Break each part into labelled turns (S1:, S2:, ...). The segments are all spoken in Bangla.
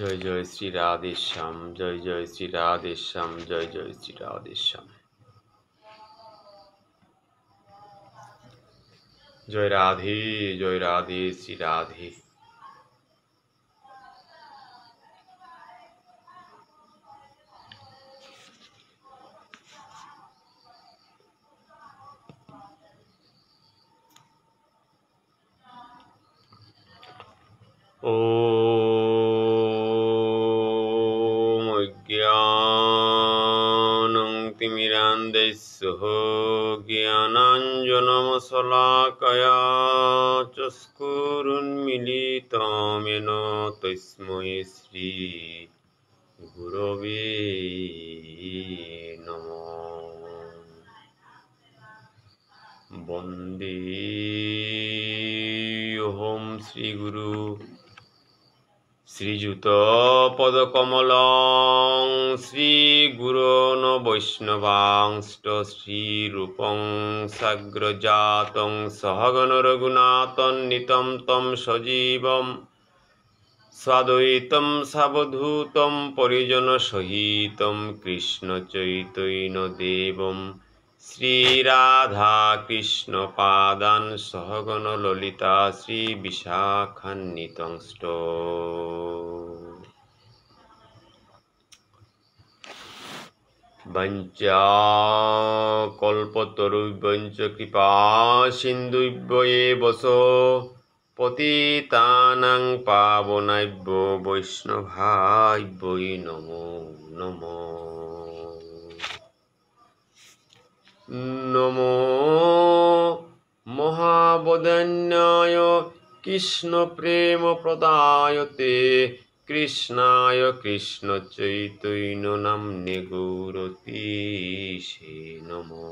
S1: জয় জয় শ্রী রাধেশ্যাম, জয় জয় শ্রী রাধেশ্যাম, জয় জয় শ্রী রাধেশ্যাম। জয় রাধে, জয় রাধে, শ্রী রাধে। ॐ अज्ञानं तिमिरान्धस्य ज्ञानाञ्जनशलाकया चक्षुरुन्मीलितं येन तस्मै श्री गुरवे नमः। वन्देऽहं श्रीगुरु श्रीयुत पदकमलं श्रीगुरोन् वैष्णवांश्च श्रीरूपं साग्रजातं सहगण रघुनाथान्वितं तं सजीवं साद्वैतं सावधूतं परिजनसहितं कृष्णचैतन्यदेवं श्रीराधाकृष्णपादान् सहगण ललिता श्रीविशाखान्वितंश्च। वञ्चाकल्पतरुभ्यश्च कृपा सिन्धुभ्येव च पतितानां पावनेभ्यो वैष्णवेभ्यो नमो नमः। नमो महावदन्याय कृष्णप्रेमप्रदायते कृष्णाय कृष्णचैतन्यनाम्ने गौरतीशे नमो।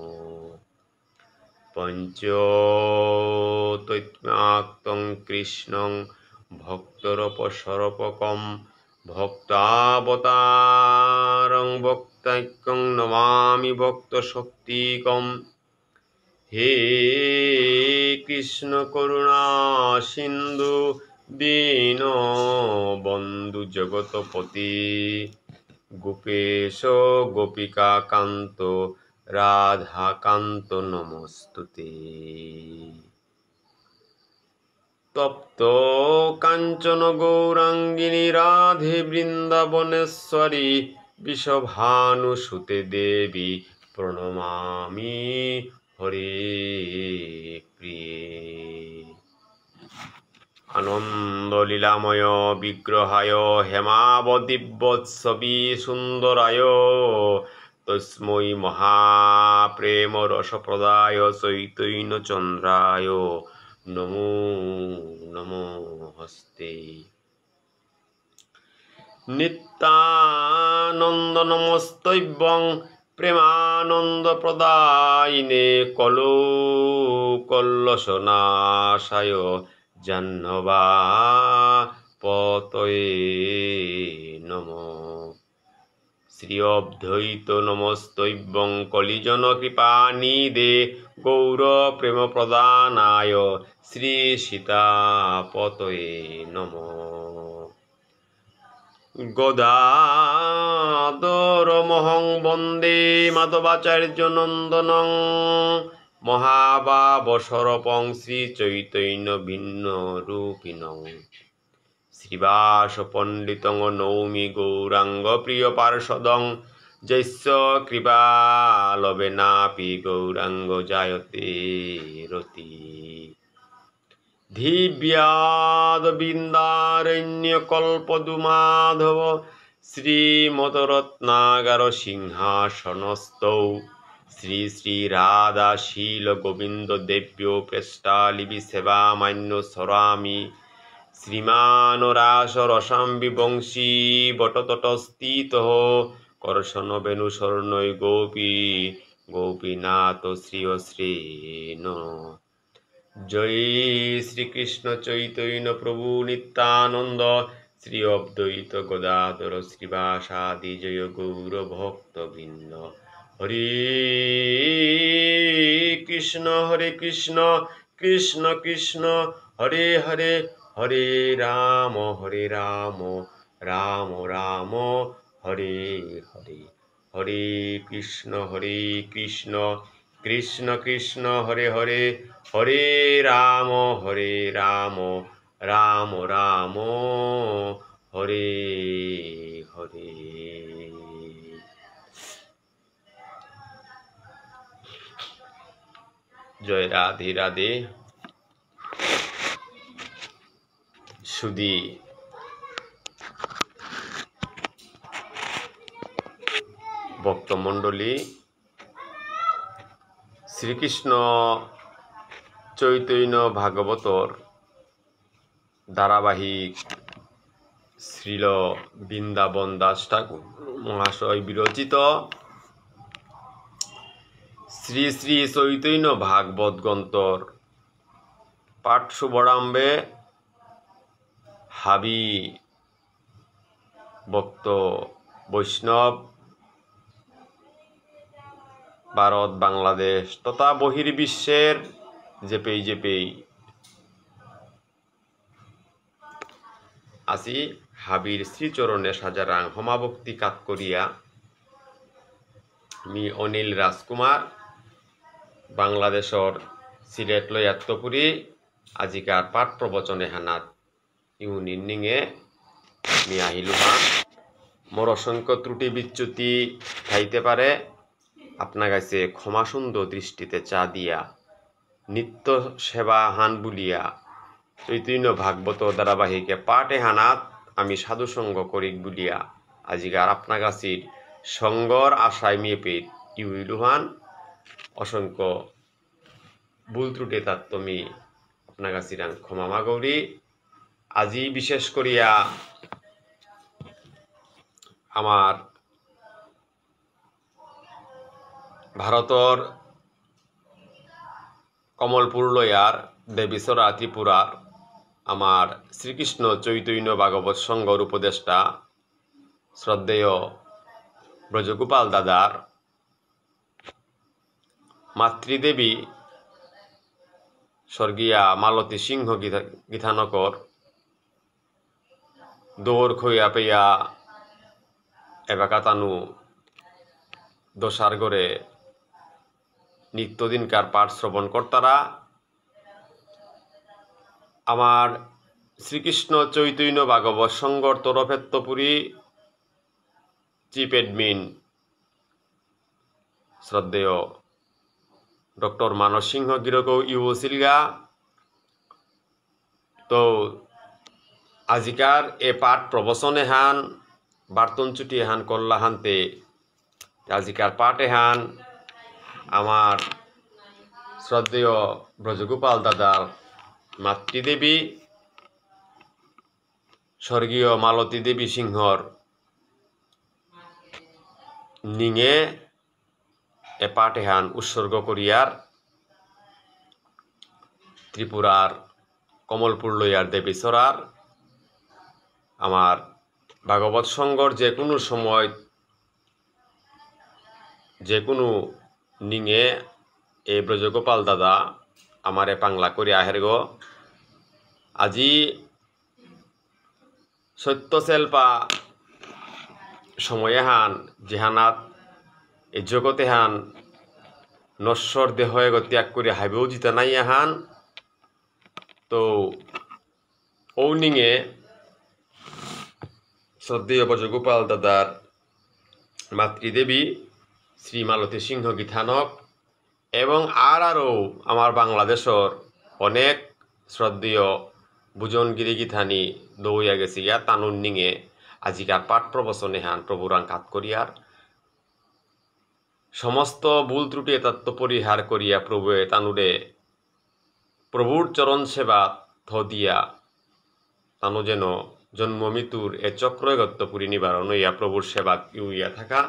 S1: पञ्चतत्त्वात्मकं कृष्णं भक्तरपसरपकं भक्तावतारं भक्तैकं नमामि भक्तशक्तिकं। हे कृष्ण करुणा सिन्धु दीनबन्धु जगत्पते गोपेश गोपिकान्त राधाकान्त नमोस्तुते। तप्त काञ्चन गौराङ्गिनी राधे वृन्दावनेश्वरी वृषभानुसुते देवी प्रणमामि हरे प्रिये। आनंद लीलामय विग्रहाय हेमावदिव्योत्सवी सुंदराय तस्मै महाप्रेम रसप्रदाय चैतन्य चंद्राय नमो नमो हस्ते। नित्यानंद नमस्तभ्यं प्रेमानंद प्रदायिने कलो कल्लशनाशाय जाह्नवा पतये नमः। श्री अद्वैत नमस्तभ्यं कलिजन कृपानिधे गौर प्रेम प्रदानाय श्री सीतापतये नमः। गदाधरमहं वन्दे माधवाचार्य नन्दनं महाभावस्वरूपं श्रीचैतन्य भिन्नरूपिणं श्रीवासपण्डितं नौमि गौरांग प्रिय पार्षदं जस्य कृपालवेनापि गौरांग जायते रति। धीव्यादबिन्दारण्यकल्पद्रुमाधव श्रीमद्रत्नागर सिंहासनस्थौ श्री श्री राधाशील गोविंद देव्यो प्रेष्टालिवि सेवामान्यो स्मरामि। श्रीमान रास रसां विवंशी बटतटस्थितः कर्षण वेणुशरणै गोपी गोपीनाथ श्रीयश्रेण। जय श्री कृष्ण चैतन्य प्रभु नित्यानंद श्री अद्वैत गदाधर श्रीवासादि जय गौर भक्तवृंद। हरे कृष्ण कृष्ण कृष्ण हरे हरे हरे राम রাম রাম হরে হরে, হরে কৃষ্ণ কৃষ্ণ কৃষ্ণ হরে হরে, হরে রাম রাম রাম হরে হরে। জয় রাধে রাধে। সুধী ভক্তমণ্ডলী, শ্রীকৃষ্ণ চৈতন্য ভাগবতর ধারাবাহিক শ্রীল বৃন্দাবন দাস ঠাকুর মহাশয় বিরচিত শ্রী শ্রী চৈতন্য ভাগবত গ্রন্থর পাঠ শুভারম্ভে হাবি ভক্ত বৈষ্ণব ভারত বাংলাদেশ তথা বহির্বিশ্বের যেপেই আসি হাবির শ্রীচরণে সাজারাং হমাভক্তি কাত করিয়া মি অনিল রাজকুমার বাংলাদেশর সিলেট লয়াত্তপুরী আজিকার পাঠ প্রবচনে হানাত ইউনিংয়ে মি আহিলুহা। মোর অসংখ্য ত্রুটি বিচ্যুতি খাইতে পারে, আপনার কাছে ক্ষমা সুন্দর দৃষ্টিতে চা দিয়া নিত্য সেবা হান বুলিয়া চৈতন্য ভাগবত ধারাবাহিকে পাঠে হানাত আমি সাধুসঙ্গ করিক বুলিয়া আজিকার আপনার কাছের সঙ্গর আশায় মেপে ইউইলুহান। অসংখ্য ভুল ত্রুটি তার তুমি আপনার কাছে ক্ষমা মাগৌরি। আজি বিশেষ করিয়া আমার ভারতর কমলপুর লয়ার দেবীসরা ত্রিপুরার আমার শ্রীকৃষ্ণ চৈতন্য ভাগবত সংঘর উপদেষ্টা শ্রদ্ধেয় ব্রজগোপাল দাদার মাতৃদেবী স্বর্গীয়া মালতী সিংহ গীতানকর দৌড় খইয়া পেয়া এবাকাতানু দশার গড়ে নিত্যদিনকার পাঠ শ্রবণ কর্তারা আমার শ্রীকৃষ্ণ চৈতন্য ভাগবত সংঘর তরফেত্তপুরী চিফ এডমিন শ্রদ্ধেয় ডক্টর মানস সিংহ গিরক ইউসিলগা। তো আজিকার এ পাঠ প্রবচনে হান বার্তন চুটি হান কল্লা হানতে আজিকার পাঠে হান আমার শ্রদ্ধেয় ব্রজগোপাল দাদার মাতৃদেবী স্বর্গীয় মালতী দেবী সিংহর নিঙে এ পাঠে হান উৎসর্গ করিয়ার ত্রিপুরার কমলপুর লইয়ার দেবীসরার আমার ভাগবত সংঘর যে কোনো সময় যে কোনো নিঙে এই ব্রজগোপাল দাদা আমারে পাংলা করে আহের গো। আজি সত্যশেল্পা সময়ে হান যেহানাত এই জগতে হান নশ্বর দেহ ত্যাগ করে হাইবেও জিতা নাই হান। তো ঔনিংয়ে শ্রদ্ধেয় ব্রজগোপাল দাদার মাতৃদেবী শ্রী মালতী সিংহ গীতানক এবং আরও আমার বাংলাদেশর অনেক শ্রদ্ধেয় বুজনগিরি গীতানি দৌয়া গেছি গিয়া তানুর নিঙে আজিকার পাঠ প্রবচনে হান প্রভুরাং কাত করিয়ার সমস্ত ভুল ত্রুটি তত্ত্ব পরিহার করিয়া প্রভুয়ে তানুরে প্রভুর চরণ সেবা থ দিয়া তানু যেন জন্ম মৃত্যুর এ চক্রগত্তপুরী নিবারণ হইয়া প্রভুর সেবা ইউইয়া থাকা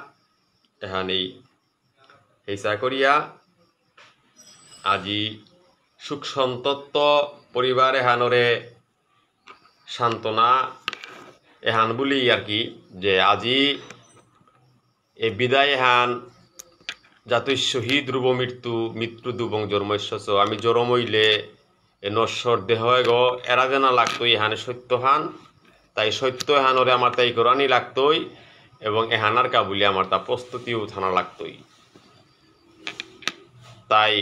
S1: এহানেই হেসা করিয়া আজি সুখ সন্তত্ব পরিবার এহানরে সান্ত্বনা এহান বলি আর কি যে আজি এ বিদায় এহান যাতুই শহীদ রূপ মৃত্যু দুবং জন্মস্য আমি জরমইলে এ নশ্বর দেহ গ এরা যেনা লাগতো ইহানে সত্য হান তাই সত্য এহানরে আমার তাই কোরআনই লাগতই এবং এহানার কাবুলি আমার তা প্রস্তুতিও থানা লাগতই। তাই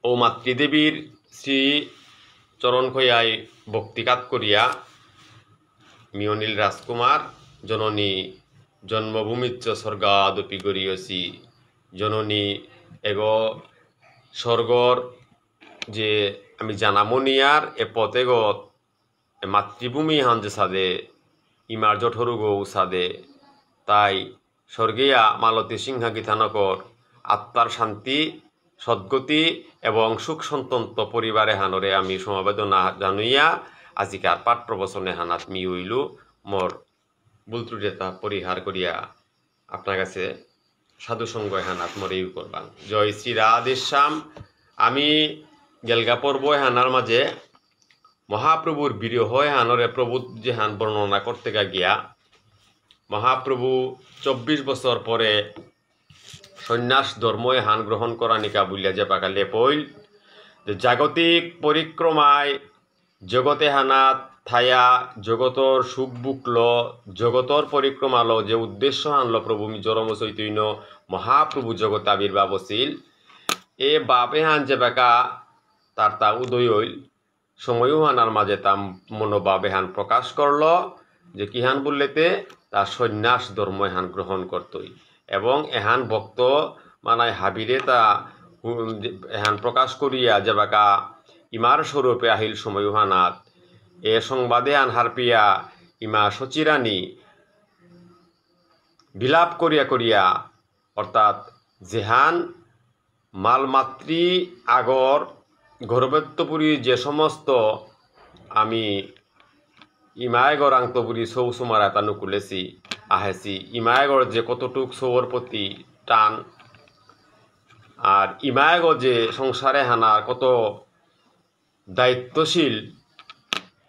S1: ও মাতৃদেবীর শ্রী চরণ খয়ায় ভক্তিকাত করিয়া মিয়নীল রাজকুমার জননী জন্মভূমিচ্চ স্বর্গাদপি গরিয়সী জননী এগো স্বর্গর যে আমি জানামনিয়ার এ পথেগত মাতৃভূমি হান যে সাদে ইমার জঠরুগো সাদে তাই স্বর্গীয়া মালতী সিংহাগীথানকর আত্মার শান্তি সদ্গতি এবং সুখ সন্তন্ত পরিবারে হানরে আমি সমবেদনা জানুইয়া আজিকার পাঠ প্রবচনে হানাত মি হইলু মোর ভুল ত্রুটিতা পরিহার করিয়া আপনার কাছে সাধুসঙ্গ হানাত মরে করবান। জয় শ্রী রাধেশ্যাম। আমি গেলগা পর্ব হানার মাঝে মহাপ্রভুর বিরহ হানরে প্রভু যে হান বর্ণনা করতে গিয়া মহাপ্রভু 24 বছর পরে সন্ন্যাস ধর্ম হান গ্রহণ করা নিকা বলিয়া যে পাকালে পইল যে জাগতিক পরিক্রমায় জগতে হানাত থায়া জগতর সুখ বুকল জগতর পরিক্রমা লো যে উদ্দেশ্য আনল প্রভু জরম চৈতন্য মহাপ্রভু জগতে আবির্ভাব হছিল এ বাপে হান যে বেকা তার তা উদয় হইল সময়ও হানার মাঝে তা মনোভাব এহান প্রকাশ করল যে কিহান বললেতে তার সন্ন্যাস ধর্ম এহান গ্রহণ করতই এবং এহান ভক্ত মানায় হাবিরে তা এহান প্রকাশ করিয়া যে বাকা ইমার স্বরূপে আহিল সময়ও হানাত এ সংবাদে আনহার পিয়া ইমা সচিরানী বিলাপ করিয়া করিয়া অর্থাৎ জেহান মালমাতৃ আগর গর্ভত্বপুরী যে সমস্ত আমি ইমায়গর আংতপুরী সৌসুমারা তানু কুলেছি আহেছি ইমায়গর যে কতটুক সৌর প্রতি টান আর ইমায়গর যে সংসারে হানার কত দায়িত্বশীল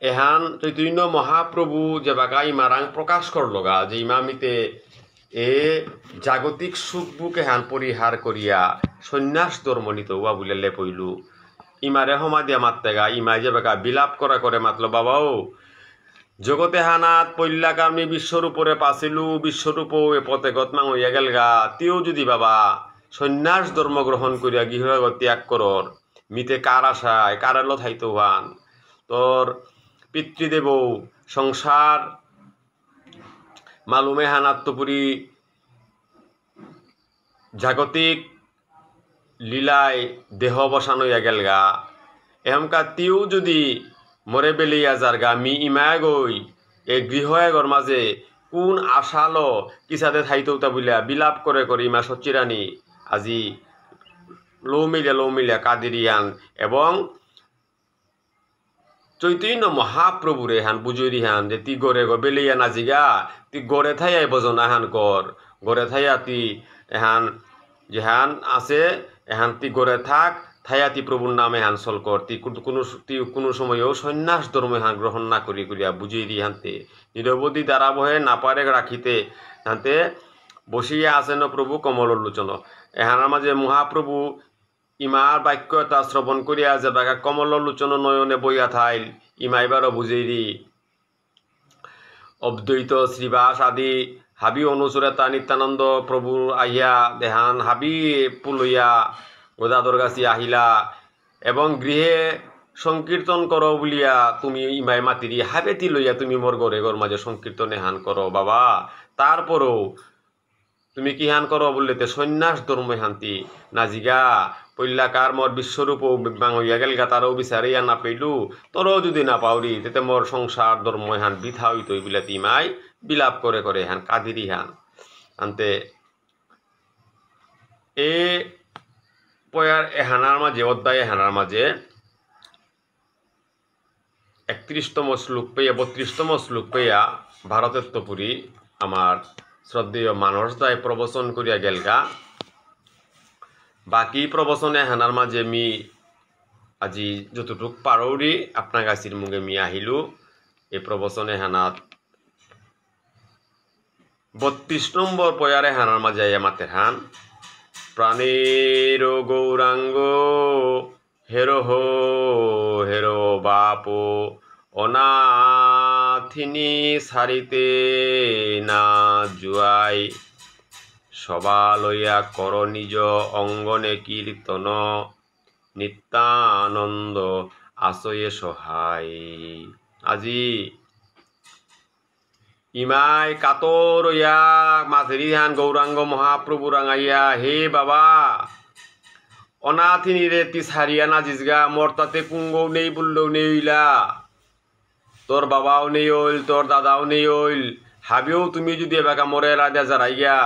S1: এহান চৈতন্য মহাপ্রভু যে বাগা ইমারাং প্রকাশ করল গা যে ইমামিতে এ জাগতিক সুখ বুক এহান পরিহার করিয়া সন্ন্যাস ধর্ম নিত উয়া বুলেলে পইলু ইমারে হমা দিয়া মারতে গা ইমাই যে বাগা বিলাপ করা করে মাতল বাবাও জগতে হানাত পল্লাক আমি বিশ্বর উপরে পাছিলু বিশ্বর উপর এ পথে গতমাং হইয়া গেল গা তিও যদি বাবা সন্ন্যাস ধর্ম গ্রহণ করিয়া গৃহ ত্যাগ করর মিতে কার আশায় কারালো থাইতো হান তোর পিতৃদেব সংসার মালুমে হানাত্তপুরী জাগতিক লীলায় দেহ বসান হইয়া গেল গা এহমকা তিও যদি মরে বেলিয়া যার গা মি ইমায় গই এ গৃহ এগর মাঝে কোন আশালো কিসাতে থাইতৌতা বলিয়া বিলাপ করে করে ইমা সচিরানী আজি লৌমিলিয়া কাদিরিয়ান এবং চৈতন্য মহাপ্রভুরে হান বুঝই হান যে তি গড়ে গো বেলিয়া নাজিগা তি গড়ে থাইয়াই বজনা হান কর গড়ে থাইয়া তি এহান যেহান আছে এহান তি গড়ে থাক থায়াতি প্রভুর নামে হান চল কর তি কোনো সময়ও সন্ন্যাস ধর্ম হান গ্রহণ না করি করিয়া বুঝিয়ে দি হানতে নিরবধি দ্বারা বহে না পারে রাখিতে হানতে বসিয়া আছেন প্রভু কমল লোচন এহানার মাঝে মহাপ্রভু ইমার বাক্য তা শ্রবণ করিয়া যে বাগা কমল লোচন নয়নে বইয়া থাইল ইমা এবারও বুঝেইরি অদ্বৈত শ্রীবাস আদি হাবি অনুচরেতা নিত্যানন্দ প্রভু আহিয়া দেহান হাবি পুলইয়া গোদাদর গাছি আহিলা এবং গৃহে সংকীর্তন করো বলিয়া তুমি ইমাই মাতিরি হাবেতি লইয়া তুমি মোর গরে গর মাঝে সংকীর্তনে হান করো বাবা তারপরও তুমি কি হান করো বললেতে সন্ন্যাস ধর্মে শান্তি নাজিগা পল্লাকার মোর বিশ্বরূপ বিবাং হইয়া গেল গা তারও বিচারিয়া না পেলু তোরও যদি না পাওরি তেতে মোর সংসার ধর্ম হান বৃথা হইত বিলাতি মাই বিলাপ করে করে হান কাদিরি হান আনতে এ পয়ার এহানার মাঝে অধ্যায় এহানার মাঝে 31তম শ্লোক পেয়া 32তম শ্লোক পেয়া ভারতেত্বপুরী আমার শ্রদ্ধেয় মানস দায় প্রবচন করিয়া গেলগা বাকি প্রবচনে হানার মাঝে মি আজি যতটুক পারৌরি আপনার গাছির মুগে মি আহিলু এই প্রবচনে হানাত 32 নম্বর পয়ারে হানার মাঝে আইয়া মাতের হান প্রাণের গৌরাঙ্গ হেরো হো হেরো বাপো অনাথিনী সারিতে না জুয়াই সবা লইয়া কর নিজ অঙ্গনে কীর্তন নিত্যানন্দ আশয়ে সহায়। আজি ইমাই কাতর ইয়া মাঝেরি হান গৌরাঙ্গ মহাপ্রভু রাঙাইয়া হে বাবা অনাথিনী রে তি সারিয়া না জিসগা মোর তাতে কুঙ্গও নেই বললেও নেইলা তোর বাবাও নেই ওইল তোর দাদাও নেই ওইল হাবিও তুমি যদি এবাকা মরে রাজা যারাইয়া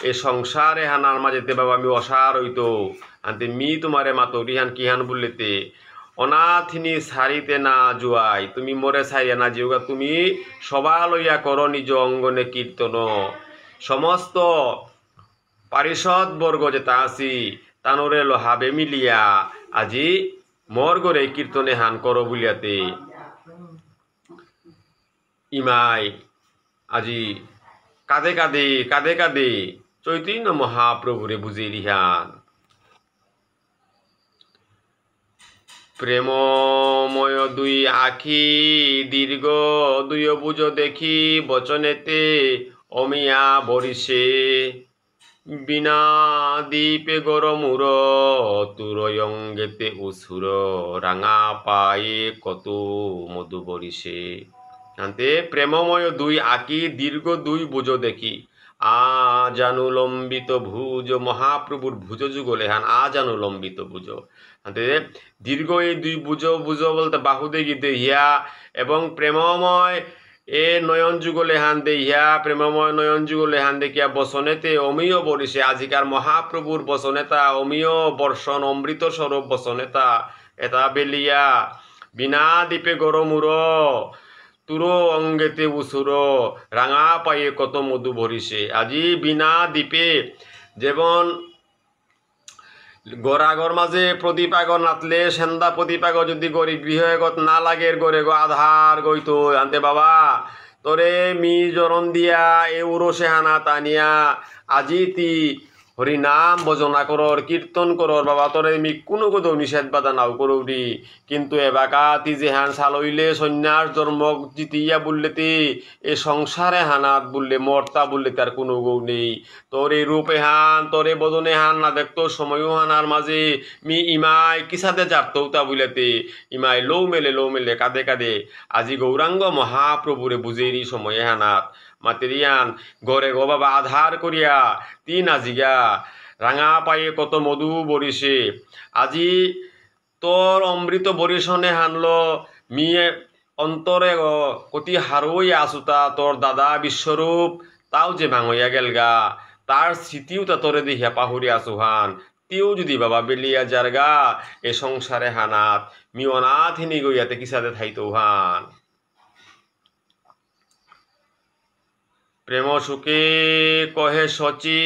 S1: এ সংসারে হানার মাঝেতে বাবা আমি অসার হইতো আনতে মি তোমারে মাতরি হান কি হান বললেতে অনাথিনী সারিতে না জুয়াই তুমি মরে সারিয়া না জিওগা তুমি সবা লইয়া কর নিজ অঙ্গনে কীর্তন সমস্ত পারিষদ বর্গ যেটা আছি তানরে লহাবে মিলিয়া আজি মোর গরে কীর্তনে হান কর বলিয়াতে ইমাই আজি কাঁদে কাঁদে কাঁদে কাঁদে চৈতন্য মহাপ্রভুরে বুঝে রিহান প্রেমময় দুই আখি দীর্ঘ দুই বুঝ দেখি বচনেতে অমিয়া বরিষে বিনা দ্বীপে গরমুর তুরয়ঙ্গেতে উসুর রাঙা পায়ে কত মধু বরিষে আনতে প্রেমময় দুই আঁকি দীর্ঘ দুই বুঝ দেখি জানু লম্বিত ভুজ মহাপ্রভুর ভুজ যুগলে হান জানু লম্বিত ভুজ আনতে দীর্ঘ এই দুই বুঝ বুঝ বলতে বাহু দেখি দেহিয়া এবং প্রেমময় এ নয়ন যুগলে হান দেহিয়া প্রেমময় নয়ন যুগলে হান দেখিয়া বসনেতে অমিয় বরিষে আজিকার মহাপ্রভুর বসনেতা অমিয় বর্ষণ অমৃত স্বরূপ বসনেতা এটা বেলিয়া বিনা দ্বীপে গরমুর তুরো অঙ্গেতে উসুর রাঙা পায়ে কত মধু ভরিছে আজি বিনা দ্বীপে যেমন গড়াগর মাঝে প্রদীপ আগর নাতলে সেন্দা প্রদীপ আগর যদি গড়ি গৃহগত না লাগে গড়ে গো আধার গইতো আনতে বাবা তোরে মি জরণ দিয়া এ উরসে হানা তানিয়া আজি তি হরি নাম ভজনা করর কীর্তন করর বাবা তোরে মি কোনো কোথাও নিষেধ বাধা নাও করৌরি কিন্তু এবাকা তি যে হান সালইলে সন্ন্যাস ধর্ম জিতিয়া বললেতে এ সংসারে হানাত বললে মর্তা বললে তার কোনো গৌ নেই তোর এই রূপে হান তোরে বদনে হান না দেখতো সময়ও হানার মাঝে মি ইমাই কিসাতে যারতৌতা বললেতে ইমাই লৌ মেলে কাঁদে কাঁদে আজি গৌরাঙ্গ মহাপ্রভুরে বুঝেরি সময়ে হানাত মাতেরিয়ান গড়ে গো বাবা আধার করিয়া তিন আজিগা রাঙা পায়ে কত মধু বরিষে আজি তোর অমৃত বরিশনে হানল মিয়ে অন্তরে কতি হারই আসুতা তোর দাদা বিশ্বরূপ তাও যে ভাঙইয়া গেলগা তার স্মৃতিও তা তোরে দেখিয়া পাহুরি আসুহান তিও যদি বাবা বেলিয়া যারগা এ সংসারে হানাত মি অনাথিনী গইয়াতে কিসাতে থাইতো হান প্রেম সুখে কহে শচী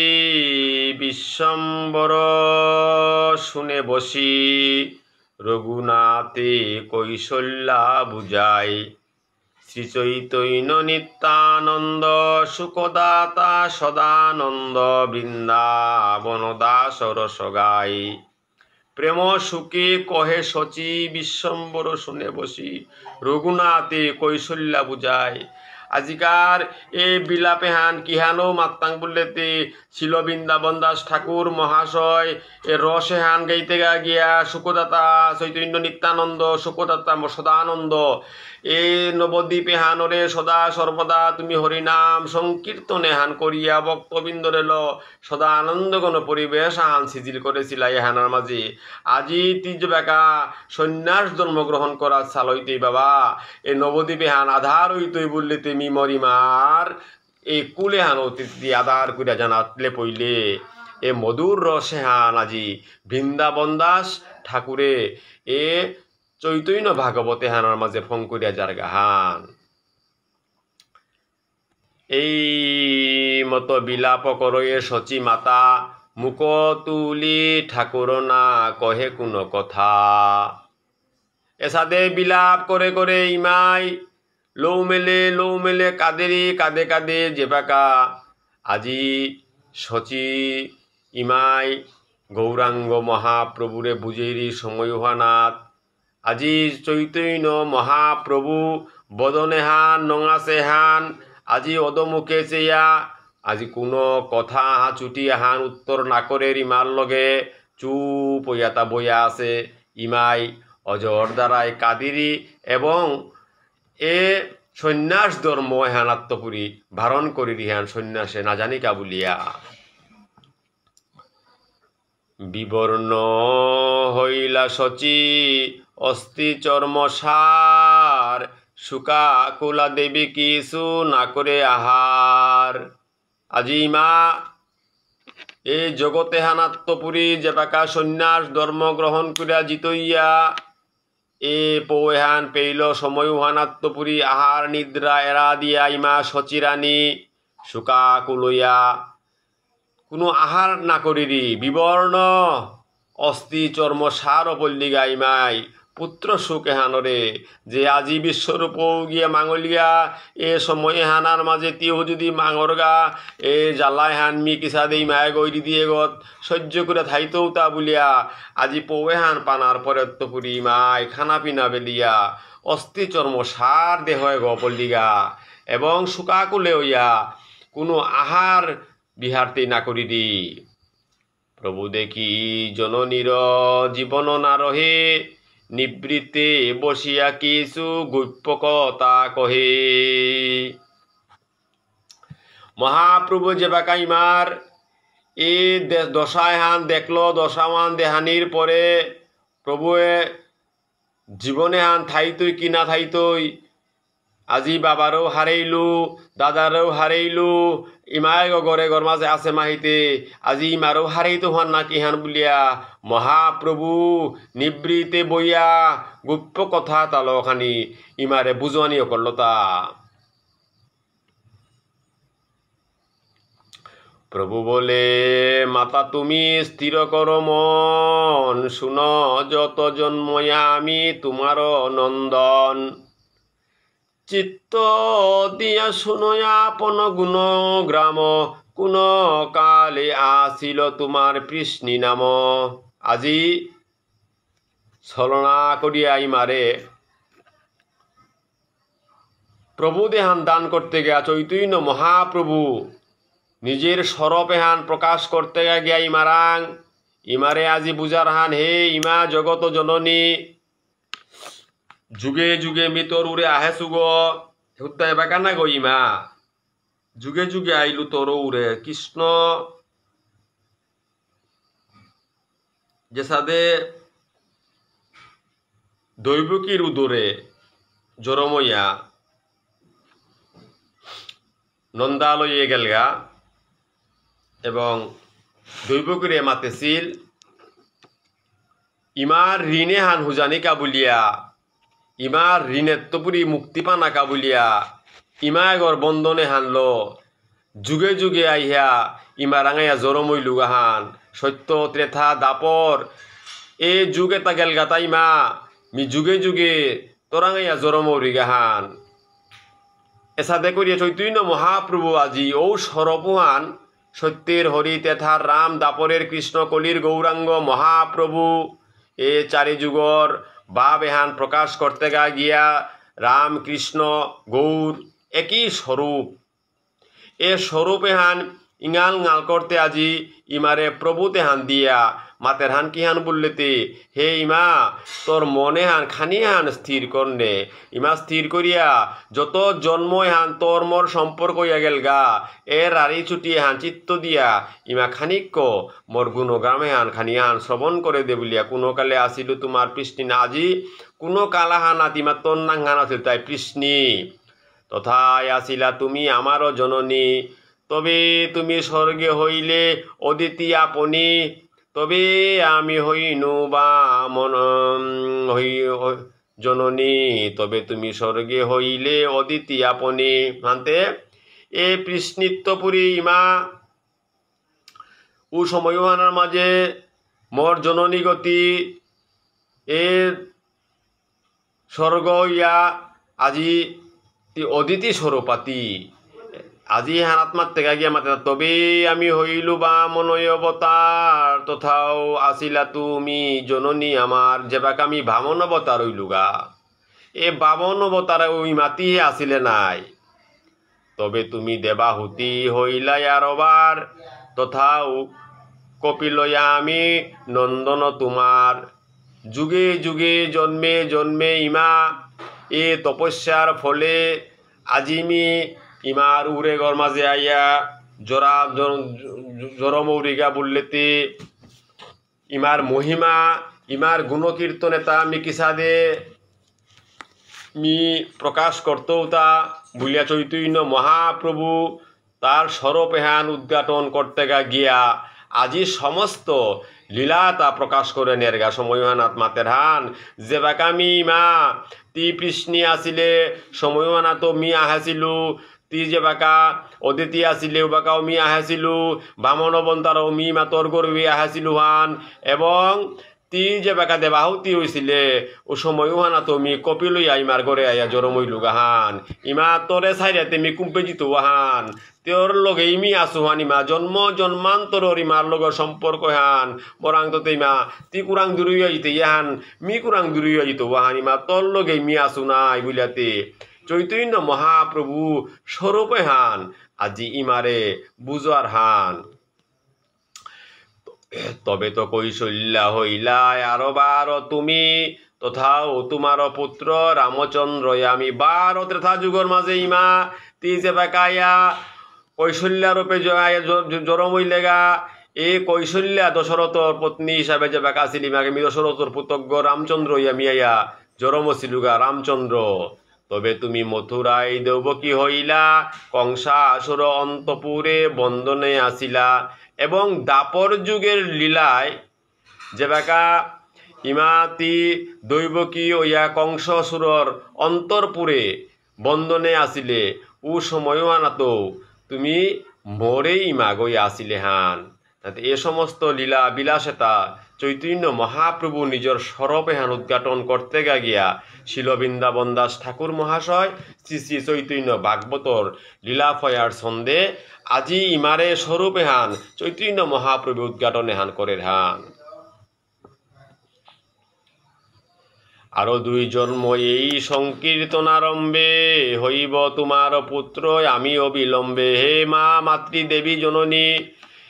S1: বিশ্বম্বর শুনে বসি রঘুনাথে কৈশল্যা বুঝাই শ্রীচৈতন্য নিত্যানন্দ সুখদাতা সদানন্দ বৃন্দাবন দাস রস গাই প্রেম সুখে কহে শচী বিশ্বম্বর শুনে বসি রঘুনাথে কৈশল্যা বুঝাই আজিকার এ বিলাপে হান কিহানো মাত্তাং বললেতে ছিল বৃন্দাবন দাস ঠাকুর মহাশয় এ রসে হান গাইতে গিয়া সুখদাতা চৈতন্য নিত্যানন্দ সুখদাতা সদানন্দ এ নবদ্বীপে হানরে সদা সর্বদা তুমি হরিনাম সংকীর্তনে হান করিয়া ভক্তবৃন্দরে ল সদা আনন্দগণ পরিবেশ হান সিজিল করেছিল এ হানার মাঝে আজি তিজ বেকা সন্ন্যাস জন্মগ্রহণ করার সালইতেই বাবা এ নবদ্বীপে হান আধার হইতই বললে তুমি মরিমার এই কুলে হান অতিথি আধার করিয়া জানাতলে পইলে এ মধুর রসে হান আজি বৃন্দাবন দাস ঠাকুরে এ চৈতন্য ভাগবতে হানার মাঝে ফং করিয়া যারগা হান এই মতো বিলাপ করয়ে শচী মাতা মুখ তুলি ঠাকুর না কহে কোনো কথা এসাদে বিলাপ করে করে ইমাই লৌ মেলে কাদেরি কাঁদে কাঁদে যেবাকা আজি শচী ইমাই গৌরাঙ্গ মহাপ্রভুরে বুঝেরি সময় হানাত আজি চৈতন্য মহাপ্রভু বদনে হান নঙাছে হান আজি অদমুখে চেয়া আজি কোনো কথা চুটি হান উত্তর না করে ইমার লগে চুপ হইয়াতা বইয়া আছে। ইমাই অজর দ্বারাই কাদিরি এবং এ সন্ন্যাস ধর্ম এহান আত্মপুরী ধারণ করি রিহান সন্ন্যাসে না জানি কা বলিয়া বিবর্ণ হইলা সচি অস্থি চর্ম সার শুকা কুলা দেবী কিছু না করে আহার। আজি মা এই জগতে হানাত্মপুরী যেবাকা সন্ন্যাস ধর্ম গ্রহণ করিয়া জিতইয়া এ পৌহান পেইল সময় হানাত্মপুরী আহার নিদ্রা এরা দিয়া ইমা সচিরানী শুকা কুলইয়া কোনো আহার না করিরি বিবর্ণ অস্থি চর্ম সার পল্লিগা ইমাই পুত্র সুখ এহানরে যে আজি বিশ্বরূপ গিয়া মাঙলিয়া এ সময় হানার মাঝে তিও যদি মাঙরগা এ জ্বালাই হান মি কিসা দেই মায়ে গৈরি দিয়ে গত সহ্য করে থাইতেও তা বলিয়া আজি পৌয়ে হান পানার পরেত্তপুরি মাই খানা পিনা বেলিয়া অস্থি চর্ম সার দেহ গ পল্লিগা এবং শুকাকুলে হইয়া কোনো আহার বিহারতে না করিদি। প্রভু দেখি জননীর জীবন না রহে নিবৃত্তে বসিয়া কিছু গুপ্য কথা কহে। মহাপ্রভু যেবাকা ইমার এ দশায় হান দেখল দশামান দেহানির পরে প্রভুয়ে জীবনে হান থাইতই কি না থাইতই আজি বাবারও হারাইলু দাদারও হারাইলু ইমায় গরে গর মাঝে আছে মাহিতে আজি ইমারও হারাইতো হান না কি হান বলিয়া মহাপ্রভু নিবৃতে বইয়া গুপ্ত কথা তালখানি ইমারে বুঝানি করল তা। প্রভু বলে মাতা তুমি স্থির কর মন শুন যত জন্ময়া আমি তোমার নন্দন চিত্ত দিয়া শুনয়া আপন গুণ গ্রাম কোন কালে আসিল তোমার কৃষ্ণী নাম। আজি ছলনা করিয়া ইমারে প্রভু দেহান দান করতে গিয়া চৈতন্য মহাপ্রভু নিজের স্বরূপ হান প্রকাশ করতে গিয়া ইমারাং ইমারে আজি বুঝার হান হে ইমা জগত জননী যুগে যুগে মিতর উড়ে আহে সুগ হুত্তা এবার কানা গো ইমা যুগে যুগে আইলু তোর উড়ে কৃষ্ণ যে সাদে দৈবকীর উদরে জরমইয়া নন্দালয়ে গেলগা এবং দৈবকীরে মাতেছিল ইমার ঋণে হান হুজানিকা বলিয়া ইমার ঋণেত্বপুরি মুক্তি পানা কাবুলিয়া ইমাগর বন্ধনে হানল যুগে যুগে আইহা ইমা রাঙাইয়া জরমই লুগাহান সত্য ত্রেথা দাপর এ যুগে তা গেল গাতা ইমা মি যুগে যুগে তোরাঙাইয়া জরমৌরি গাহান এসাদে করিয়া চৈতন্য মহাপ্রভু আজি ও সরপুহান সত্যের হরি তেথার রাম দাপরের কৃষ্ণ কলির গৌরাঙ্গ মহাপ্রভু এ চারি যুগর বাপ এহান প্রকাশ করতে গিয়া রাম কৃষ্ণ গৌর একই স্বরূপ এ স্বরূপ এহান ইঙাল ঙাল করতে আজি ইমারে প্রভুতে হান দিয়া মাতের হান কি হান বললেতে হে ইমা তোর মনে হান খানি হান স্থির করনে ইমা স্থির করিয়া যত জন্ম হান তোর মোর সম্পর্ক হইয়া গেল গা এ রাড়ি ছুটিয়ে হান চিত্ত দিয়া ইমা খানিক মোর গুণগ্রামে হান খানি হান শ্রবণ করে দে বলিয়া কোনো কালে আসিল তোমার পৃষ্ণি না আজি কোনো কালা হান আতিমা তোর নাঙ্গান আছিল তাই পৃষ্ণি তথায় আসিলা তুমি আমারও জননী তবে তুমি স্বর্গে হইলে অদিতি আপনি তবে আমি হইনু বা মন হই জননী তবে তুমি স্বর্গে হইলে অদিতি আপনি মানতে এ কৃষ্ণিত্বপুরী ইমা ও সময়হানার মাঝে মোর জননী গতি এ স্বর্গ ইয়া আজি অদিতি স্বরূপাতি আজি হানাত মারতে গিয়া মাতে তবে আমি হইলু বামনয় অবতার তথাও আসিলা তুমি জননী আমার যেবাক আমি বামন অবতার হইলুগা এ বামন অবতার ওই মাতি আসিলে নাই তবে তুমি দেবাহুতি হইলাই আরবার তথাও কপিলয়া আমি নন্দন তোমার যুগে যুগে জন্মে জন্মে ইমা এ তপস্যার ফলে আজিমি ইমার উরে গর মাঝে আইয়া জরা জরমৌরিগা বললেতে ইমার মহিমা ইমার গুণকীর্তনে তা আমি কিসাদে মি প্রকাশ করতেও তা বুলিয়া চৈতন্য মহাপ্রভু তার স্বরূপেহান উদ্ঘাটন করতে গিয়া আজি সমস্ত লীলা তা প্রকাশ করে নেরগা সময়হানাত মাতের হান যে বাকামি মা তি কৃষ্ণী আসিলে সময়হানা তো মি আহাছিলু তি যে বাকা অদিতি আসিলে বাকাও মি আহাছিলু বামন অবন্তারও মি মাতর গর্বী আহাছিলু হান এবং তি যে বাকা দেবাহুতি হয়েছিলে ও সময় হানা তুমি কপিলইয়া ইমার ঘরে আইয়া জরমইলু গাহান ইমা তোরে সাইরে তুমি কুম্পে জিতু হান তোর লগে ইমি আসু হান ইমা জন্ম জন্মান্তর ইমার লগর সম্পর্ক হান বরাং তো ইমা তি কুরাং দূরইয়া জিতে ইহান মি কুরাং দূরইয়া জিতু হান ইমা তোর লগে ইমি আসু নাই বুঝলাতে চৈতন্য মহাপ্রভু স্বরূপে হান আজি ইমারে বুঝার হান তবে তো কৈশল্যা হইলা আরো বার তুমি তথাও তোমার পুত্র রামচন্দ্র আমি বার ত্রেথা যুগর মাঝে ইমা তি যে বেকাইয়া কৈশল্যা রূপে জরমইলেগা এ কৈশল্যা দশরথর পত্নী হিসাবে যে বেকা ছিল ইমাকে মি দশরথর পুতজ্ঞ রামচন্দ্র মিয়াইয়া জরমছিলুগা রামচন্দ্র তবে তুমি মথুরাই দেবকী হইলা কংসাসুর অন্তপুরে বন্দনে আসিলা এবং দাপর যুগের লীলায় যে বাকা ইমাতি দৈবকী ওয়া কংসাসুরর অন্তরপুরে বন্দনে আসিলে ও সময়ও আনাতো তুমি মরে ইমা গইয়া আসিলে হান এ সমস্ত লীলা বিলাসেতা চৈতন্য মহাপ্রভু নিজের স্বরূপে হান উদ্ঘাটন করতে গিয়া শিল বৃন্দাবন দাস ঠাকুর মহাশয় শ্রী শ্রী চৈতন্য ভাগবতর লীলাফয়ার ছন্দে আজি ইমারে স্বরূপে হান চৈতন্য মহাপ্রভু উদ্ঘাটনে হান করে হান আরো দুই জন্ম এই সংকীর্তনারম্ভে হইব তোমার পুত্র আমি অবিলম্বে হে মা মাতৃদেবী জননী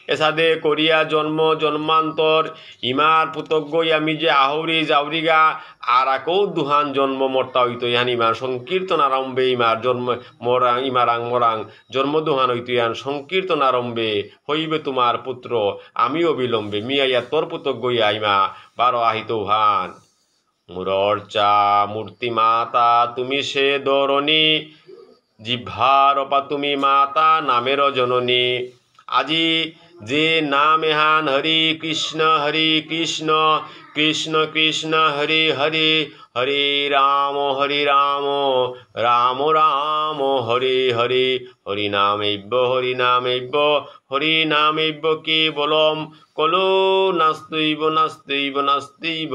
S1: এসাদে করিয়া জন্ম জন্মান্তর ইমার পুতজ্ঞ আমি যে আহরি যাওরিগা আর আকৌ দুহান জন্ম মর্তা হইত ইহান ইমার সংকীর্তন আরম্ভে ইমার জন্ম মরাং ইমারাং মরাং জন্ম দুহান হইত ইহান সংকীর্তন আরম্ভে হইবে তোমার পুত্র আমি অবিলম্বে মিয়াইয়া তোর পুতজ্ঞ ইমা বারো আহিত হান মুরর্চা মূর্তি মাতা তুমি সে দরণী জিহ্বার অপা তুমি মাতা নামের জননী আজি যে নাম এহান হরি কৃষ্ণ কৃষ্ণ কৃষ্ণ হরি হরি রাম রাম রাম হরি হরি হরি নামৈব কেবলম কলো নাস্তিব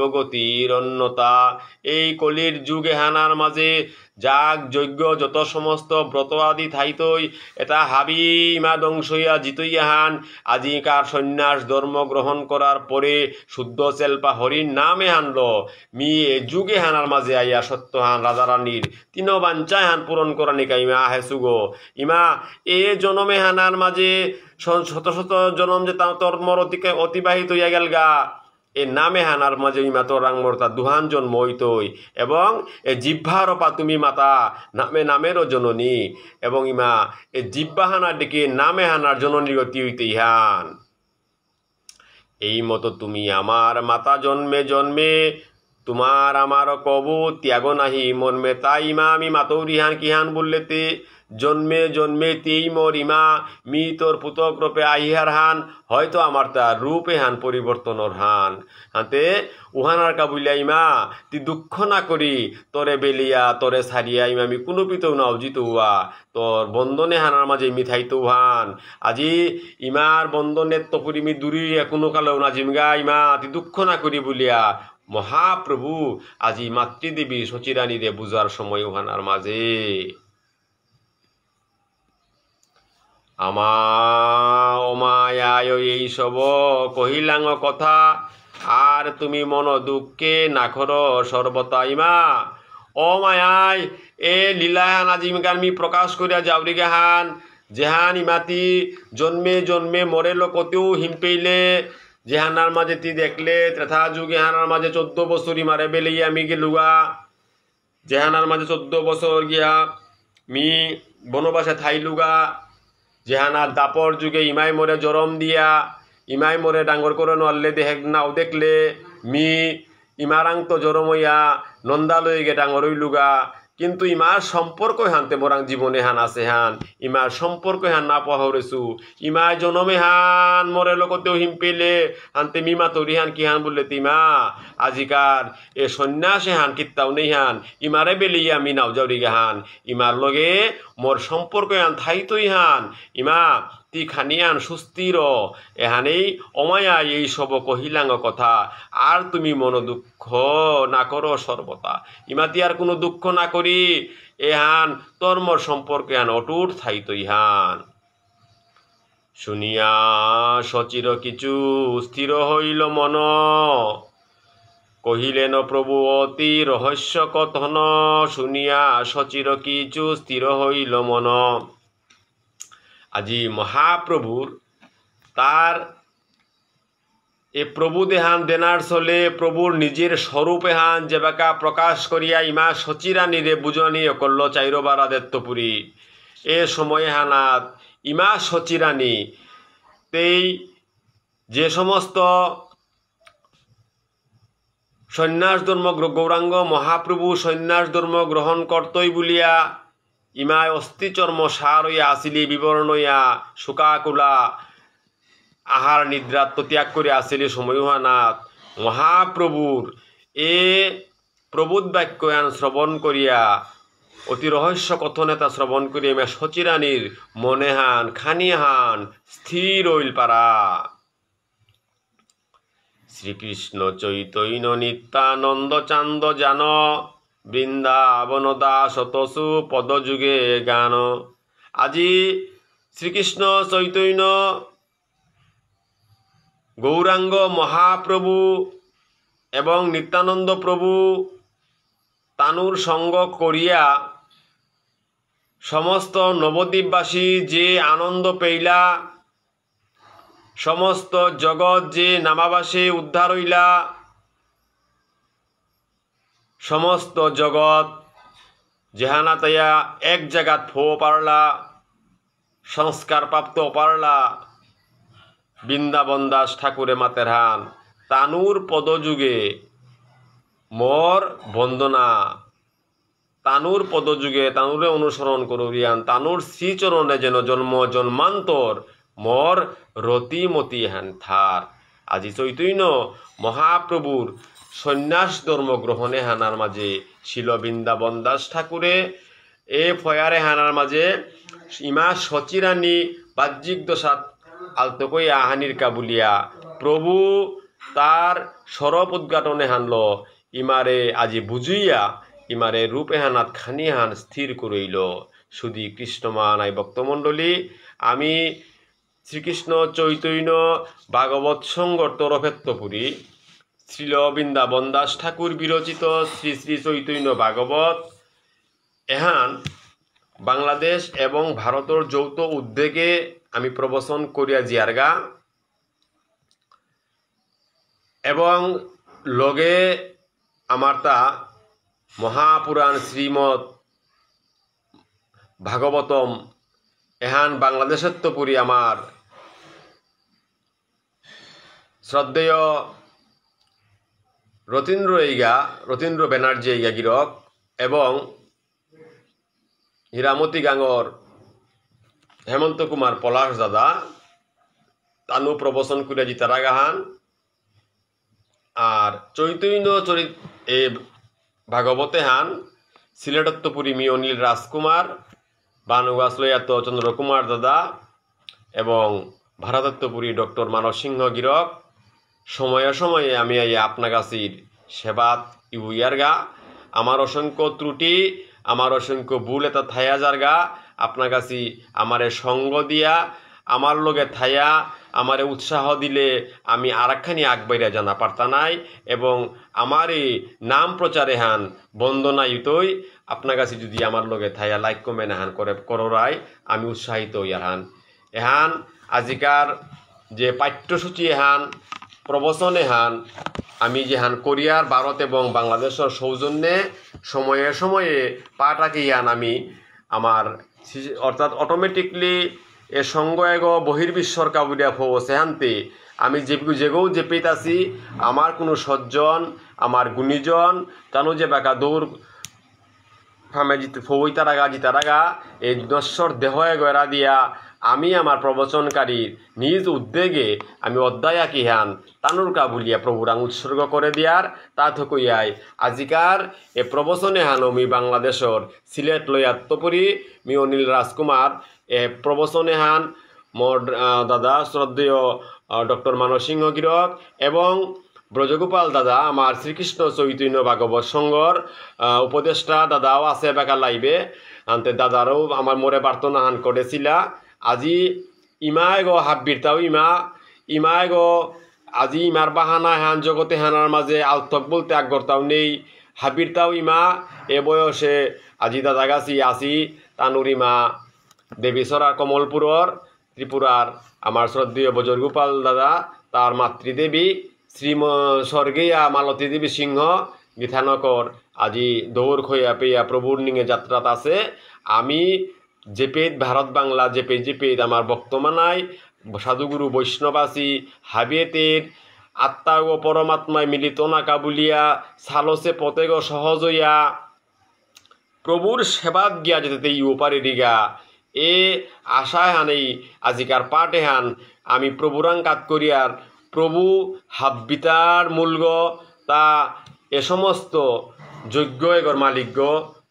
S1: গতির অন্যতা এই কলির যুগে হানার মাঝে যাগ যজ্ঞ যত সমস্ত ব্রত আদি থাইতই এটা হাবি ইমা দংশইয়া জিতইয়া হান আজিকার সন্ন্যাস ধর্ম গ্রহণ করার পরে শুদ্ধ চেলপা হরির নামে হানল মি এ যুগে হানার মাঝে আইয়া সত্য হান রাজা রানীর তিন বাঞ্চায় হান পূরণ করা নিকা ইমা আহে সুগো ইমা এ জনমে হানার মাঝে শত শত জনম যে তোর মর অতিবাহিত হইয়া গেল গা এ নামে হানার মাঝে ইমা তোর রাংমরতা দুহান জন্ম হইতই এবং এ জিহ্বার পা তুমি মাতা নামেরও জননী এবং ইমা এ জিহ্বা হানার ডেকে নামে হানার জননী গতি হইতে ইহান এই মতো তুমি আমার মাতা জন্মে জন্মে তোমার আমার কবু ত্যাগ নাহি মনমে তাই ইমা আমি মাতৌরিহান কিহান বললেতে জন্মে জন্মে তেই মোর ইমা মি তোর পুতক রূপে আহিহার হান হয়তো আমার তার রূপে হান পরিবর্তনর হান হাতে উহানার কাবুলিয়া ইমা তি দুঃখ না করি তোরে বেলিয়া তোরে সারিয়া ইমা আমি কোনো পিতেও নাও জিত উয়া তোর বন্ধনে হানার মাঝে মি থাইতো হান আজি ইমার বন্ধনের তপুরি মি দূরি কোনো কালেও না জিমগা ইমা তি দুঃখ না করি বলিয়া মহাপ্রভু আজি মাতৃদেবী সচিরানীরে বুঝার সময় উহানার মাঝে আমা অমায়ায় এই সব কহিলাং কথা আর তুমি মন দুঃখে না করো সর্বতা ইমা অমায়ায় এ লীলাহান আজিমগান মি প্রকাশ করিয়া যাওরি গাহান যেহান ইমাতি জন্মে জন্মে মরে লোকতেও হিমপেইলে যেহানার মাঝে তি দেখলে ত্রেথা যুগ এহানার মাঝে 14 বছর ইমারে বেলে আমি গেলুগা যেহানার মাঝে 14 বছর গিয়া মি বনবাসে থাইলুগা যেহানার দাপর যুগে ইমাই মরে জরম দিয়া ইমাই মরে ডাঙ্গর করে নলে দেহে নাও দেখলে মি ইমারাং তো জরম হইয়া নন্দা লই গে ডাঙ্গর হইলুগা কিন্তু ইমার সম্পর্ক হানতে মোরাং জীবনে হান আছে হান ইমার সম্পর্ক হান না পাহরেছু ইমার জনমে হান মরে লগতেও হিম পেলে হানতে মিমা তরি হান কি হান বললে তিমা আজিকার এ সন্ন্যাসে হান কিত্তাও নেই হান ইমারে বেলিয়া আমি নাও যাওরি হান ইমার লগে মোর সম্পর্ক হান থাইতই হান ইমা তি খানিয়ান সুস্থির এহানেই অমায়া এই সব কহিলাং কথা আর তুমি মন দুঃখ না করো সর্বতা ইমাতি আর কোনো দুঃখ না করি এহান তোর মোর সম্পর্কে হান অটুট থাইতই হান শুনিয়া সচির কিছু স্থির হইল মন কহিলেন প্রভু অতি রহস্য কথন শুনিয়া সচির কিছু স্থির হইল মন আজি মহাপ্রভুর তার এ প্রভু দেহান দেনার চলে প্রভুর নিজের স্বরূপ হান যেবাকা প্রকাশ করিয়া ইমা সচিরানিরে বুঝনি অকল্য চাইরবার আদিত্যপুরী এ সময়ে হানাত ইমা সচিরানি তেই যে সমস্ত সন্ন্যাস ধর্ম গৌরাঙ্গ মহাপ্রভু সন্ন্যাস ধর্ম গ্রহণ করতই বলিয়া ইমায় অস্থিচর্ম সার হইয়া আসিলি বিবরণ হইয়া শোকাকুলা আহার নিদ্রা ত্যাগ করে আসিলি সময়হানাথ মহাপ্রভুর এ প্রবোধ বাক্যান শ্রবণ করিয়া অতি রহস্য কথনে তা শ্রবণ করিয়া ইমা সচিরানির মনে হান খানিহান স্থির হইল পারা শ্রীকৃষ্ণ চৈতন্য নিত্যানন্দ চান্দ জান বৃন্দাবন দাস তসু পদযুগে গান আজি শ্রীকৃষ্ণ চৈতন্য গৌরাঙ্গ মহাপ্রভু এবং নিত্যানন্দ প্রভু তানুর সঙ্গ করিয়া সমস্ত নবদ্বীপবাসী যে আনন্দ পেইলা সমস্ত জগৎ যে নামাবাসে উদ্ধার হইলা সমস্ত জগৎ যেহানা তাইয়া এক জায়গাত ফো পারলা সংস্কার প্রাপ্ত পারলা বৃন্দাবন দাস ঠাকুরে মাতের হান তানুর পদযুগে মোর বন্দনা তানুর পদযুগে তানুরে অনুসরণ করিয়ান তানুর শ্রীচরণে যেন জন্ম জন্মান্তর মোর রতিমতি হান থার আজি চৈতন্য মহাপ্রভুর সন্ন্যাস ধর্ম গ্রহণে হানার মাঝে ছিল বৃন্দাবন দাস ঠাকুরে এ ফয়ারে হানার মাঝে ইমা সচিরানি বাহ্যিক দশাত আলতকই আহানির কাবুলিয়া প্রভু তার স্বরূপ উদ্ঘাটনে হানল ইমারে আজি বুঝুইয়া ইমারে রূপে হানাত খানি হান স্থির করিল শুধু কৃষ্ণমান আই ভক্তমণ্ডলী আমি শ্রীকৃষ্ণ চৈতন্য ভাগবত সঙ্গর তরফেত্তপুরী শ্রীল বৃন্দাবন দাস ঠাকুর বিরচিত শ্রী শ্রী চৈতন্য ভাগবত এহান বাংলাদেশ এবং ভারতের যৌথ উদ্যোগে আমি প্রবচন করিয়া জিয়ারগা এবং লগে আমার তা মহাপুরাণ শ্রীমৎ ভাগবতম এহান বাংলাদেশত্বপুরী আমার শ্রদ্ধেয় রতীন্দ্র ব্যানার্জি এইগা গিরক এবং হীরামতি গাঙর হেমন্ত কুমার পলাশ দাদা তানু প্রবচন করে জিতারা গাহান আর চৈতন্য চরিত এ ভাগবতে হান সিলেটত্বপুরী মি অনিল রাজকুমার বানুগাছ লয়াত চন্দ্রকুমার দাদা এবং ভারতত্বপুরী ডক্টর মানব সিংহ গিরক সময়ে সময়ে আমি এই আপনাগাছির সেবাত ইউয়ারগা আমার অসংখ্য ত্রুটি আমার অসংখ্য ভুল এটা থাইয়া যারগা আপনার কাছে আমারে সঙ্গ দিয়া আমার লগে থাইয়া আমারে উৎসাহ দিলে আমি আরেকখানি আগবাইরা জানা পারতা নাই এবং আমার এই নাম প্রচারে হান বন্দনা ইতই আপনার কাছে যদি আমার লগে থাইয়া লাইক কমেন্ট হান করে কররাই আমি উৎসাহিত ইয়ার হান এহান আজিকার যে পাঠ্যসূচি এহান প্রবচন এহান আমি যেহান কোরিয়ার ভারত এবং বাংলাদেশের সৌজন্যে সময়ে সময়ে পাটাকে ইয়ান আমি আমার অর্থাৎ অটোমেটিকলি এ সঙ্গ এগো বহির্বিশ্বর কাবুরিয়া ফো সেহান্তে আমি যেগো যে পেতাছি আমার কোনো সজ্জন আমার গুণীজন তানো যে বাকা দৌড় ফামে জিতারাগা এই নশ্বর দেহ এগোরা দিয়া আমি আমার প্রবচনকারীর নিজ উদ্বেগে আমি অধ্যায় আঁকিহান তানুরকা বলিয়া প্রভুরাং উৎসর্গ করে দিয়ার তা থকইয়াই আজিকার এ প্রবচনে হান মি বাংলাদেশর সিলেট লয়াত্তপুরী মি অনিল রাজকুমার এ প্রবচনে হান মোর দাদা শ্রদ্ধেয় ডক্টর মানস সিংহ গিরক এবং ব্রজগোপাল দাদা আমার শ্রীকৃষ্ণ চৈতন্য ভাগবত সংঘর উপদেষ্টা দাদাও আছে বেকা লাইবে আনতে দাদারও আমার মোরে প্রার্থনা হান করেছিলা আজি ইমা এগো হাব্বিরতাও ইমা এগো আজি ইমার বাহানা হান জগতে হানার মাঝে আলথক বলতে আগরতাও নেই হাব্বিরতাও ইমা এ বয়সে আজি দাদা গাছি আসি তানুর ইমা দেবীসরার কমলপুরর ত্রিপুরার আমার শ্রদ্ধেয় ব্রজগোপাল দাদা তার মাতৃদেবী শ্রী স্বর্গীয়া মালতী দেবী সিংহ গীতানকর আজি দৌড় খইয়া পেয়া প্রভুর নিঙে যাত্রাত আছে আমি জেপেদ ভারত বাংলা জেপেদ আমার বক্তমানায় সাধুগুরু বৈষ্ণবাসী হাবিয়েতের আত্মা ও পরমাত্মায় মিলিত না কাবুলিয়া সালসে পতেগ সহজ হইয়া প্রভুর সেবাত গিয়া যেতে ইউপারে দিগা এ আশায় হানেই আজিকার পাটে হান আমি প্রভুরাং কাত করিয়ার প্রভু হাব্বিতার মূলগ তা এ সমস্ত যোগ্য এগর মালিকগ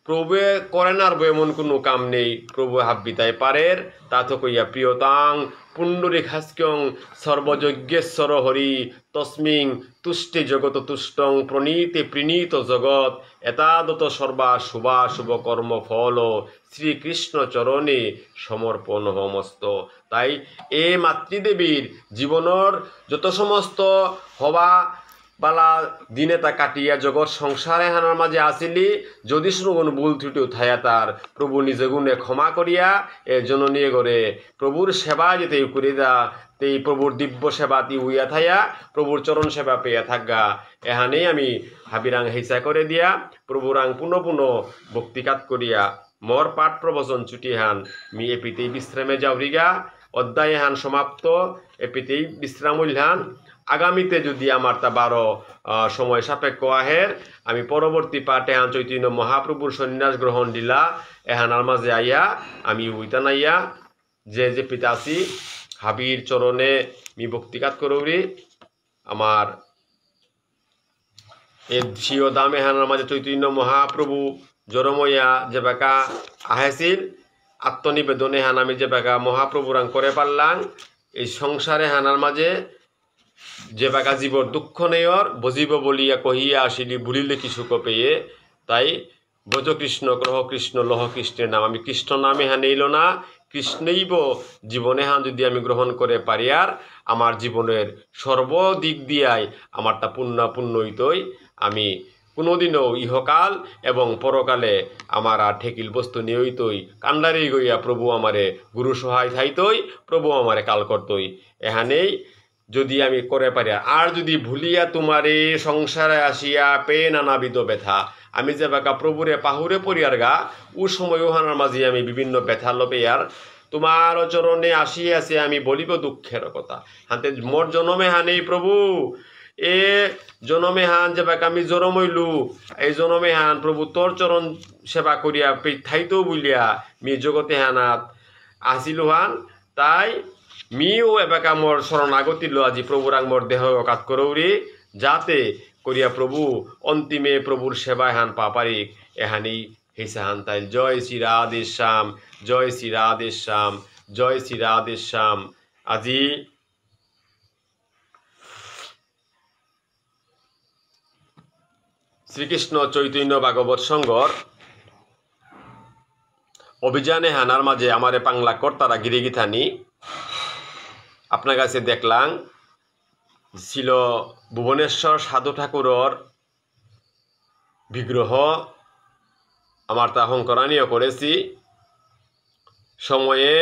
S1: প্রভুয়ে করেন আর এমন কোনো কাম নেই প্রভু হাব্বিতায় পারের তা তো কইয়া প্রিয়তাং পুণ্ডরী খাস্ক্যং সর্বযজ্ঞেশ্বর হরি তস্মিং তুষ্টে জগত তুষ্টং প্রণীতে প্রণীত জগৎ এতাদত সর্বা শুভা শুভ কর্ম ফল শ্রীকৃষ্ণ চরণে সমর্পণ সমস্ত তাই এ মাতৃদেবীর জীবনের যত সমস্ত হওয়া বালা দিনে তা কাটিয়া জগৎ সংসারে হানার মাঝে আসিলি যদি শুনুন ভুল ত্রুটি উঠাইয়া তার প্রভু নিজে গুণে ক্ষমা করিয়া এ জননী করে প্রভুর সেবা যেতে করে দা তেই প্রভুর দিব্য সেবা তি উইয়া থাইয়া প্রভুর চরণ সেবা পেয়া থাকা এহানেই আমি হাবিরাং হেসা করে দিয়া প্রভুরাং পুনঃ ভক্তিকাত করিয়া মর পাঠ প্রবচন ছুটি হান মি এপিতেই বিশ্রামে যাওরিগা অধ্যায় হান সমাপ্ত এপিতেই বিশ্রাম উল্হান আগামীতে যদি আমার তা 12 সময় সাপেক্ষ আহের আমি পরবর্তী পাঠে হান চৈতন্য মহাপ্রভুর সন্ন্যাস গ্রহণ দিলা এহানার মাঝে আইয়া আমি উইতা নাইয়া যে পিতাসি হাবির চরণে মি ভক্তিকাত করবি আমার এ সিও দাম এহানার মাঝে চৈতন্য মহাপ্রভু জরমইয়া যে বেকা আহেছিল আত্মনিবেদনে হান আমি যে বেকা মহাপ্রভুরাং করে পারলাম এই সংসারে হানার মাঝে যে বাকা জীবর দুঃখ নেয়র বজিব বলিয়া কহিয়া আসিলি ভুলিলে কি সুখ পেয়ে তাই ব্রজ কৃষ্ণ গ্রহ কৃষ্ণ লহ কৃষ্ণের নাম আমি কৃষ্ণ নামে হ্যাঁ নেইল না কৃষ্ণইব জীবনে হান যদি আমি গ্রহণ করে পারি আর আমার জীবনের সর্বদিক দিয়াই আমার তা পুণ্য হইতই আমি কোনোদিনও ইহকাল এবং পরকালে আমার আর ঠেকিল বস্তু নিয়ইতই কান্ডারি গইয়া প্রভু আমারে গুরু সহায় থাইতই প্রভু আমারে কাল করতই এহানেই যদি আমি করে পারি আর যদি ভুলিয়া তোমারে সংসারে আসিয়া পেয়ে নানাবিধ ব্যথা আমি যে বাকা প্রভুরে পাহুরে পড়িয়ার গা ও সময় ওহানার মাঝে আমি বিভিন্ন ব্যথা লপে আর তোমার চরণে আসিয়াছে আমি বলিব দুঃখের কথা হাতে মোর জনমে হানেই প্রভু এ জনমে হান যে বাকা আমি জরমইলু এই জনমে হান প্রভু তোর চরণ সেবা করিয়া থাইতেও বলিয়া মি জগতে হানাত আসিলু হান তাই মিও এবাকা মোর শরণাগতি লো আজি প্রভুরাং মোর দেহ কাত করৌরি যাতে করিয়া প্রভু অন্তিমে প্রভুর সেবায় হান পাপারিক এহানি হেসা হান তাই জয় শ্রী রাধে শ্যাম জয় শ্রী রাধে শ্যাম জয় শ্রী রাধে শ্যাম আজি শ্রীকৃষ্ণ চৈতন্য ভাগবত সংঘর অভিযানে হানার মাঝে আমারে পাংলা কর্তারা গিরে গিথানি আপনার কাছে দেখলাম ছিল ভুবনেশ্বর সাধু ঠাকুরর বিগ্রহ আমার তা অঙ্করানিও করেছি সময়ে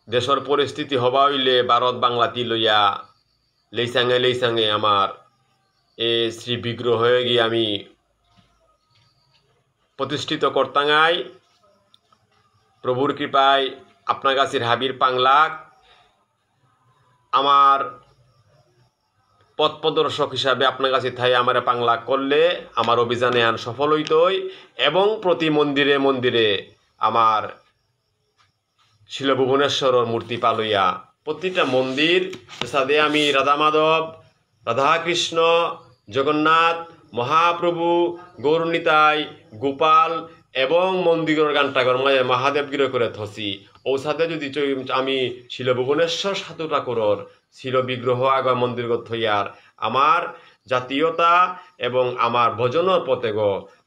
S1: দেশের পরিস্থিতি হবা হইলে ভারত বাংলাতি লইয়া লেইসাঙে আমার এ শ্রী বিগ্রহ হয়ে গিয়ে আমি প্রতিষ্ঠিত করতাঙাই প্রভুর কৃপায় আপনার কাছের হাবির পাংলাক আমার পথ প্রদর্শক হিসাবে আপনার কাছে থাই আমার পাংলাক করলে আমার অভিযানে আন সফল হইতই এবং প্রতি মন্দিরে মন্দিরে আমার শিল ভুবনেশ্বরের মূর্তি পালইয়া প্রতিটা মন্দির সাদে আমি রাধা মাধব রাধাকৃষ্ণ জগন্নাথ মহাপ্রভু গৌরনিতাই গোপাল এবং মন্দিরের গানটাগর মাঝে মহাদেব গির করে থসি ও সাথে যদি আমি শিল ভুবনেশ্বর সাধু ঠাকুরর শিল বিগ্রহ আগা মন্দির থইয়ার আমার জাতীয়তা এবং আমার ভজনের পথে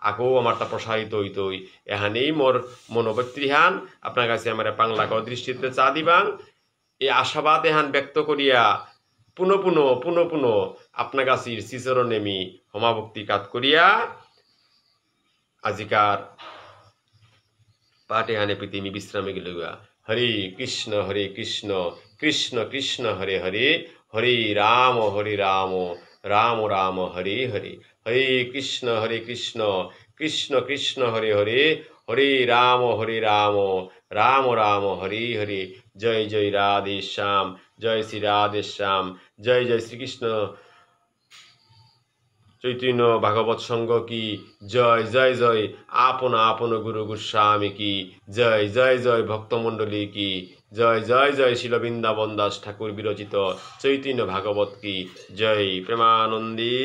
S1: আগেও আমারটা প্রসারিত হইতই এহানেই মোর মনোবৃত্তিহান আপনার কাছে আমার পাংলাক দৃষ্টিতে চা দিবাং এই আশাবাদ এহান ব্যক্ত করিয়া পুনঃ আপনার কাছের শিশর নেমি হমাভক্তি কাত করিয়া আজিকার পাঠে হানে পৃথিবী বিশ্রামে গেল হরে কৃষ্ণ কৃষ্ণ কৃষ্ণ হরে হরে হরে রাম রাম রাম হরে হরে হরে কৃষ্ণ কৃষ্ণ কৃষ্ণ হরে হরে হরে রাম রাম রাম হরে হরে জয় জয় রাধে শ্যাম জয় শ্রী রাধে শ্যাম জয় জয় শ্রীকৃষ্ণ চৈতন্য ভাগবত সংঘ কি জয় জয় জয় আপন আপন গুরু গোস্বামী কি জয় জয় জয় ভক্তমণ্ডলী কি জয় জয় জয় শিল বৃন্দাবন দাস ঠাকুর বিরচিত চৈতন্য ভাগবত কি জয় প্রেমানন্দী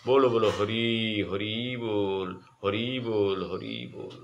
S1: বলো বলো হরি হরি বল হরি বল হরি বল।